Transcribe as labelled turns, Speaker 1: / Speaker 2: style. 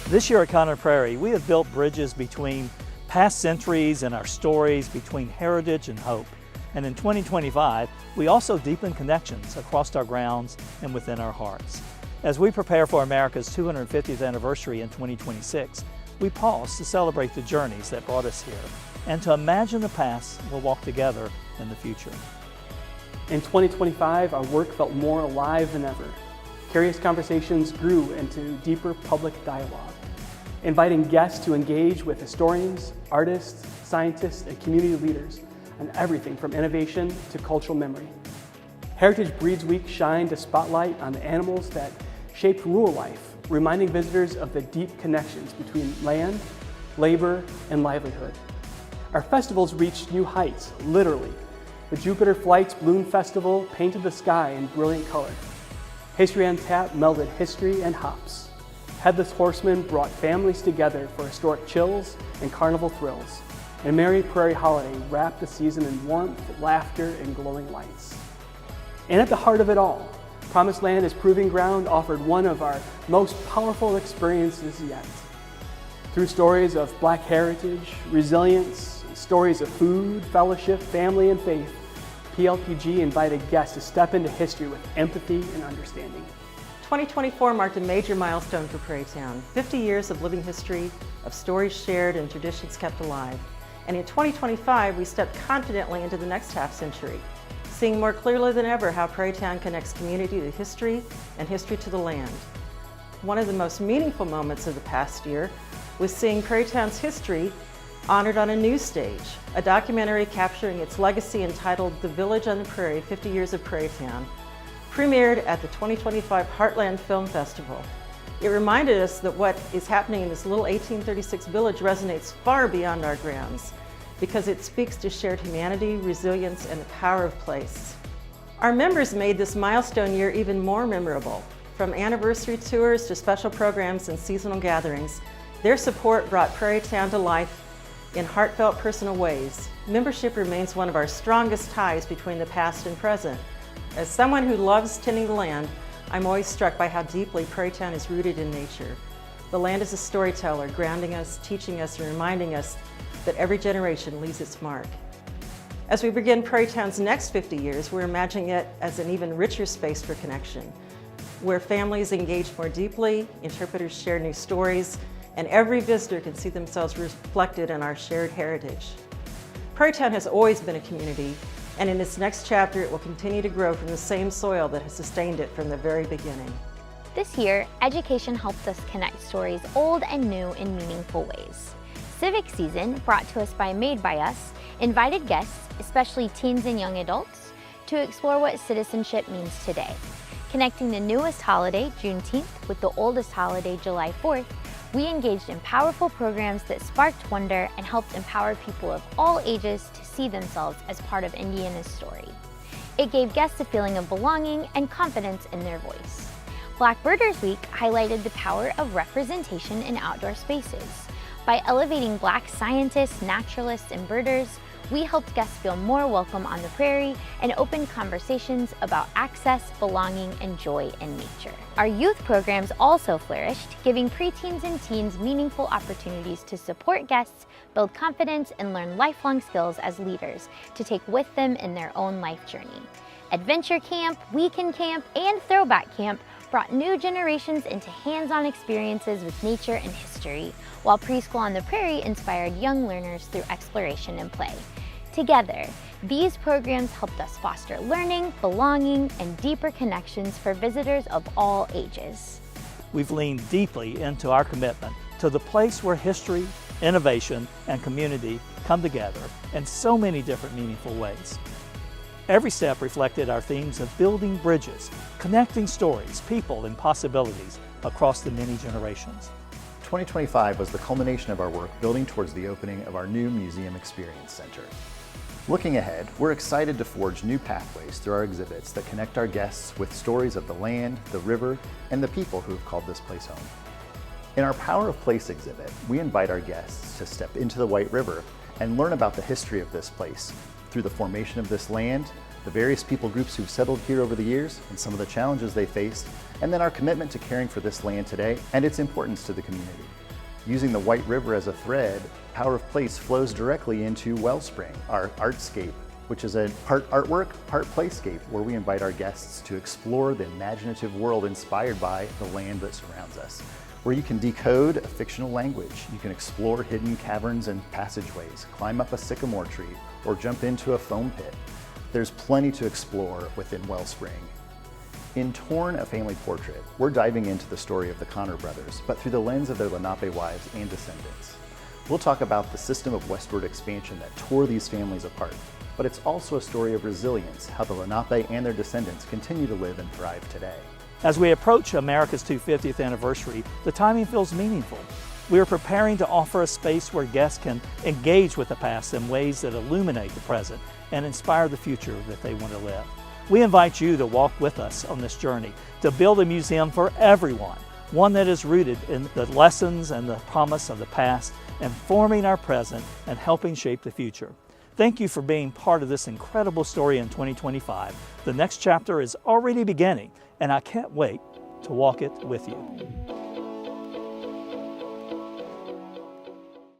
Speaker 1: This year at Conner Prairie, we have built bridges between past centuries and our stories, between heritage and hope. And in 2025, we also deepen connections across our grounds and within our hearts. As we prepare for America's 250th anniversary in 2026, we pause to celebrate the journeys that brought us here and to imagine the past we'll walk together in the future.
Speaker 2: In 2025, our work felt more alive than ever. Curious conversations grew into deeper public dialogue, inviting guests to engage with historians, artists, scientists, and community leaders on everything from innovation to cultural memory. Heritage Breeds Week shined a spotlight on the animals that shaped rural life, reminding visitors of the deep connections between land, labor, and livelihood. Our festivals reached new heights, literally. The Jupiter Flights Balloon Festival painted the sky in brilliant color. History on Tap melded history and hops. Headless Horsemen brought families together for historic chills and carnival thrills. And Merry Prairie Holiday wrapped the season in warmth, laughter, and glowing lights. And at the heart of it all, Promised Land as Proving Ground offered one of our most powerful experiences yet. Through stories of Black heritage, resilience, stories of food, fellowship, family, and faith, PLPG invited guests to step into history with empathy and understanding.
Speaker 3: 2024 marked a major milestone for Prairietown. 50 years of living history, of stories shared and traditions kept alive. And in 2025, we stepped confidently into the next half century, seeing more clearly than ever how Prairietown connects community to history and history to the land. One of the most meaningful moments of the past year was seeing Prairitown's history honored on a new stage, a documentary capturing its legacy entitled The Village on the Prairie, 50 Years of Prairietown, premiered at the 2025 Heartland Film Festival. It reminded us that what is happening in this little 1836 village resonates far beyond our grounds, because it speaks to shared humanity, resilience, and the power of place. Our members made this milestone year even more memorable. From anniversary tours to special programs and seasonal gatherings, their support brought Prairietown to life in heartfelt personal ways. Membership remains one of our strongest ties between the past and present. As someone who loves tending the land, I'm always struck by how deeply Prairietown is rooted in nature. The land is a storyteller, grounding us, teaching us, and reminding us that every generation leaves its mark. As we begin Prairietown's next 50 years, we're imagining it as an even richer space for connection, where families engage more deeply, interpreters share new stories, and every visitor can see themselves reflected in our shared heritage. Prairietown has always been a community, and in its next chapter, it will continue to grow from the same soil that has sustained it from the very beginning.
Speaker 4: This year, education helped us connect stories old and new in meaningful ways. Civic Season, brought to us by Made by Us, invited guests, especially teens and young adults, to explore what citizenship means today. Connecting the newest holiday, Juneteenth, with the oldest holiday, July 4th, we engaged in powerful programs that sparked wonder and helped empower people of all ages to see themselves as part of Indiana's story. It gave guests a feeling of belonging and confidence in their voice. Black Birders Week highlighted the power of representation in outdoor spaces. By elevating Black scientists, naturalists, and birders, we helped guests feel more welcome on the prairie and opened conversations about access, belonging, and joy in nature. Our youth programs also flourished, giving preteens and teens meaningful opportunities to support guests, build confidence, and learn lifelong skills as leaders to take with them in their own life journey. Adventure Camp, Weekend Camp, and Throwback Camp brought new generations into hands-on experiences with nature and history, while Preschool on the Prairie inspired young learners through exploration and play. Together, these programs helped us foster learning, belonging, and deeper connections for visitors of all ages.
Speaker 1: We've leaned deeply into our commitment to the place where history, innovation, and community come together in so many different meaningful ways. Every step reflected our themes of building bridges, connecting stories, people, and possibilities across the many generations.
Speaker 5: 2025 was the culmination of our work building towards the opening of our new Museum Experience Center. Looking ahead, we're excited to forge new pathways through our exhibits that connect our guests with stories of the land, the river, and the people who have called this place home. In our Power of Place exhibit, we invite our guests to step into the White River and learn about the history of this place through the formation of this land, the various people groups who've settled here over the years and some of the challenges they faced, and then our commitment to caring for this land today and its importance to the community. Using the White River as a thread, Power of Place flows directly into Wellspring, our artscape, which is a part artwork, part playscape, where we invite our guests to explore the imaginative world inspired by the land that surrounds us, where you can decode a fictional language, you can explore hidden caverns and passageways, climb up a sycamore tree, or jump into a foam pit. There's plenty to explore within Wellspring. In Torn, a Family Portrait, we're diving into the story of the Connor brothers, but through the lens of their Lenape wives and descendants. We'll talk about the system of westward expansion that tore these families apart, but it's also a story of resilience, how the Lenape and their descendants continue to live and thrive today.
Speaker 1: As we approach America's 250th anniversary, the timing feels meaningful. We are preparing to offer a space where guests can engage with the past in ways that illuminate the present and inspire the future that they want to live. We invite you to walk with us on this journey, to build a museum for everyone, one that is rooted in the lessons and the promise of the past, informing our present and helping shape the future. Thank you for being part of this incredible story in 2025. The next chapter is already beginning, and I can't wait to walk it with you.